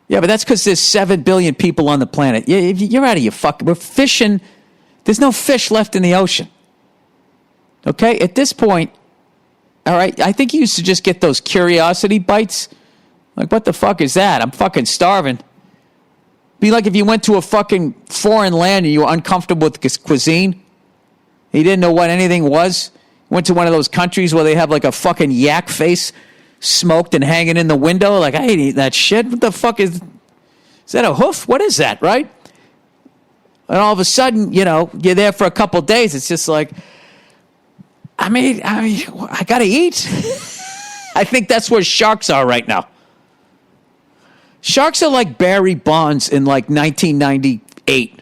Yeah, but that's because there's 7 billion people on the planet. You're out of your fucking... We're fishing. There's no fish left in the ocean. Okay? At this point, all right, I think you used to just get those curiosity bites. Like, what the fuck is that? I'm fucking starving. Be like if you went to a fucking foreign land and you were uncomfortable with cuisine. You didn't know what anything was. Went to one of those countries where they have like a fucking yak face smoked and hanging in the window. Like, I ain't eating that shit. What the fuck is that a hoof? What is that, right? And all of a sudden, you're there for a couple of days. It's just like, I mean, I got to eat. I think that's where sharks are right now. Sharks are like Barry Bonds in like 1998.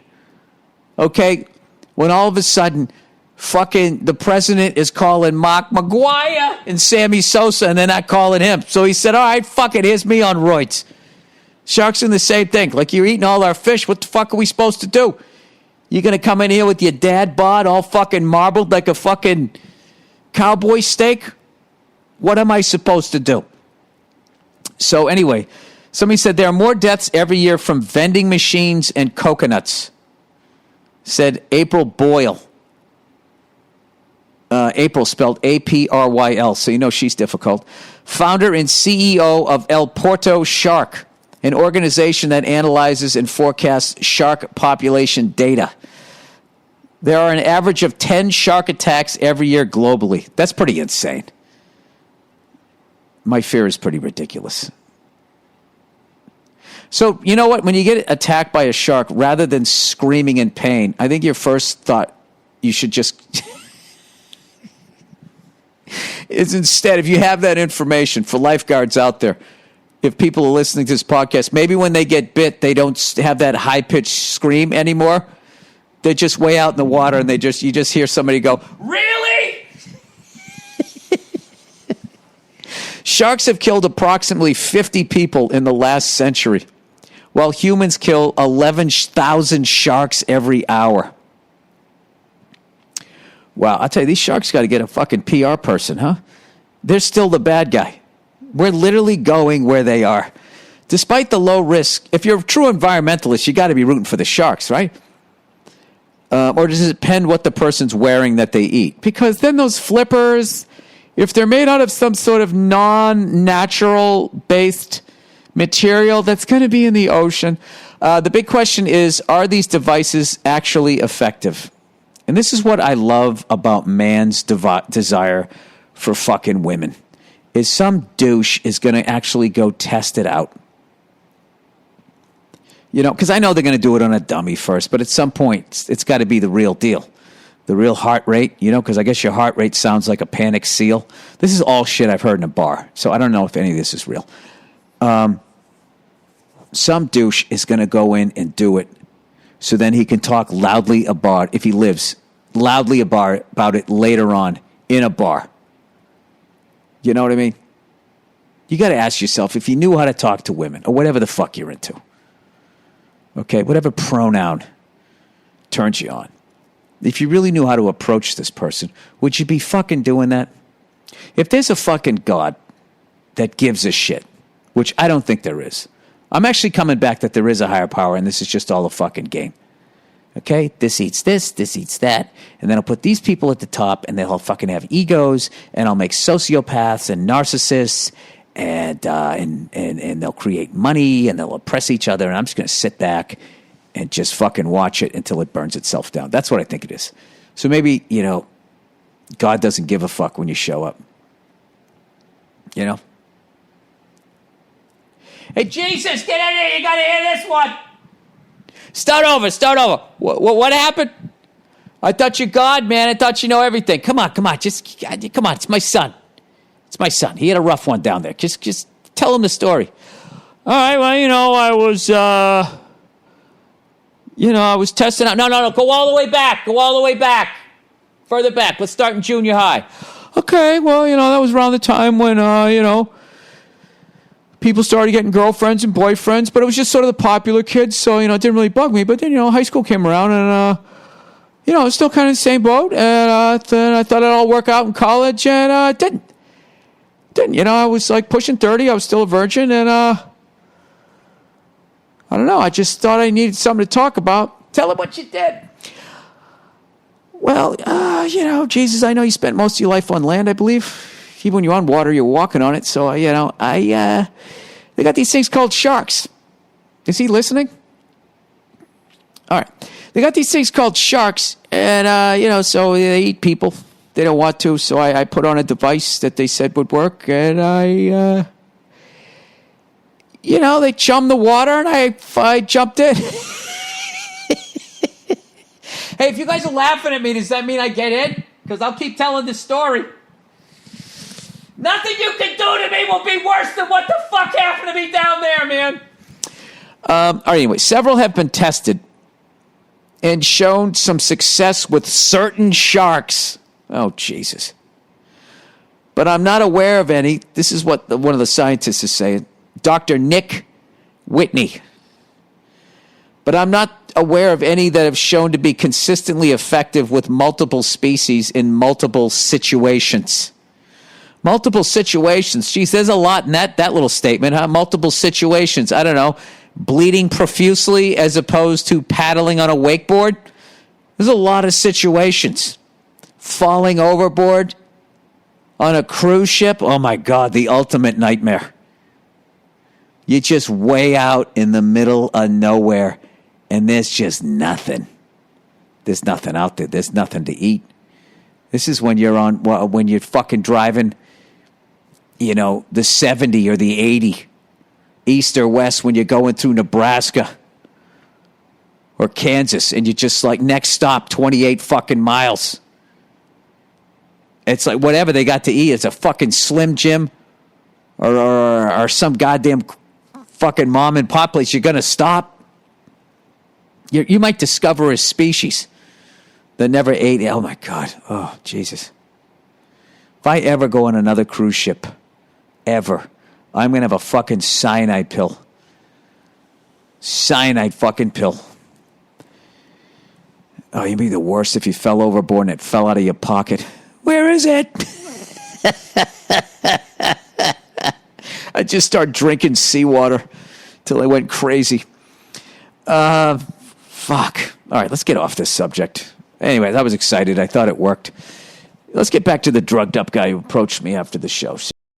Okay? When all of a sudden, fucking the president is calling Mark McGuire and Sammy Sosa, and they're not calling him. So he said, all right, fuck it, here's me on roids. Sharks in the same thing. Like, you're eating all our fish. What the fuck are we supposed to do? You're going to come in here with your dad bod all fucking marbled like a fucking cowboy steak? What am I supposed to do? So anyway, somebody said there are more deaths every year from vending machines and coconuts, said April Boyle. April spelled A-P-R-Y-L, so you know she's difficult. Founder and CEO of El Porto Shark, an organization that analyzes and forecasts shark population data. There are an average of 10 shark attacks every year globally. That's pretty insane. My fear is pretty ridiculous. So, you know what? When you get attacked by a shark, rather than screaming in pain, I think your first thought you should just... is instead, if you have that information for lifeguards out there, if people are listening to this podcast, maybe when they get bit, they don't have that high-pitched scream anymore. They're just way out in the water, and you just hear somebody go, really? Sharks have killed approximately 50 people in the last century, while humans kill 11,000 sharks every hour. Wow, I'll tell you, these sharks got to get a fucking PR person, huh? They're still the bad guy. We're literally going where they are. Despite the low risk, if you're a true environmentalist, you got to be rooting for the sharks, right? Or does it depend what the person's wearing that they eat? Because then those flippers, if they're made out of some sort of non-natural based material, that's going to be in the ocean. The big question is, are these devices actually effective? And this is what I love about man's desire for fucking women, is some douche is going to actually go test it out. Because I know they're going to do it on a dummy first, but at some point, it's got to be the real deal. The real heart rate, because I guess your heart rate sounds like a panic seal. This is all shit I've heard in a bar, so I don't know if any of this is real. Some douche is going to go in and do it, so then he can talk loudly about, if he lives, loudly about it later on in a bar. You know what I mean? You got to ask yourself, if you knew how to talk to women, or whatever the fuck you're into, okay, whatever pronoun turns you on, if you really knew how to approach this person, would you be fucking doing that? If there's a fucking God that gives a shit, which I don't think there is, I'm actually coming back that there is a higher power, and this is just all a fucking game. Okay, this eats this eats that, and then I'll put these people at the top, and they'll all fucking have egos, and I'll make sociopaths and narcissists, and they'll create money, and they'll oppress each other, and I'm just going to sit back and just fucking watch it until it burns itself down. That's what I think it is. So maybe, God doesn't give a fuck when you show up. Hey, Jesus, get in here. You got to hear this one. Start over. What happened? I thought you're God, man. I thought you know everything. Come on. Just come on. It's my son. He had a rough one down there. Just tell him the story. All right, well, I was testing out. No. Go all the way back. Further back. Let's start in junior high. Okay, well, that was around the time when, people started getting girlfriends and boyfriends, but it was just sort of the popular kids, so, it didn't really bug me. But then, high school came around, and, it was still kind of the same boat, and then I thought it'd all work out in college, and it didn't. I was like pushing 30. I was still a virgin, and I don't know. I just thought I needed something to talk about. Tell him what you did. Well, Jesus, I know you spent most of your life on land, I believe. Even when you're on water, you're walking on it. So, they got these things called sharks. Is he listening? All right. They got these things called sharks, and, so they eat people. They don't want to, so I put on a device that they said would work, and they chummed the water, and I jumped in. Hey, if you guys are laughing at me, does that mean I get in? Because I'll keep telling the story. Nothing you can do to me will be worse than what the fuck happened to me down there, man. All right, anyway, several have been tested and shown some success with certain sharks. Oh, Jesus. But I'm not aware of any. This is what one of the scientists is saying. Dr. Nick Whitney. But I'm not aware of any that have shown to be consistently effective with multiple species in multiple situations. Multiple situations. Geez, there's a lot in that little statement, huh? Multiple situations. I don't know. Bleeding profusely as opposed to paddling on a wakeboard. There's a lot of situations. Falling overboard on a cruise ship. Oh, my God, the ultimate nightmare. You're just way out in the middle of nowhere, and there's just nothing. There's nothing out there. There's nothing to eat. This is when when you're fucking driving, the 70 or the 80, east or west, when you're going through Nebraska or Kansas, and you're just like, next stop, 28 fucking miles. It's like whatever they got to eat. It's a fucking Slim Jim or some goddamn fucking mom and pop place. You're going to stop. You might discover a species that never ate. Oh, my God. Oh, Jesus. If I ever go on another cruise ship, ever, I'm going to have a fucking cyanide pill. Cyanide fucking pill. Oh, you'd be the worst if you fell overboard and it fell out of your pocket. Where is it? I just started drinking seawater till I went crazy. Fuck. All right, let's get off this subject. Anyways, I was excited. I thought it worked. Let's get back to the drugged up guy who approached me after the show.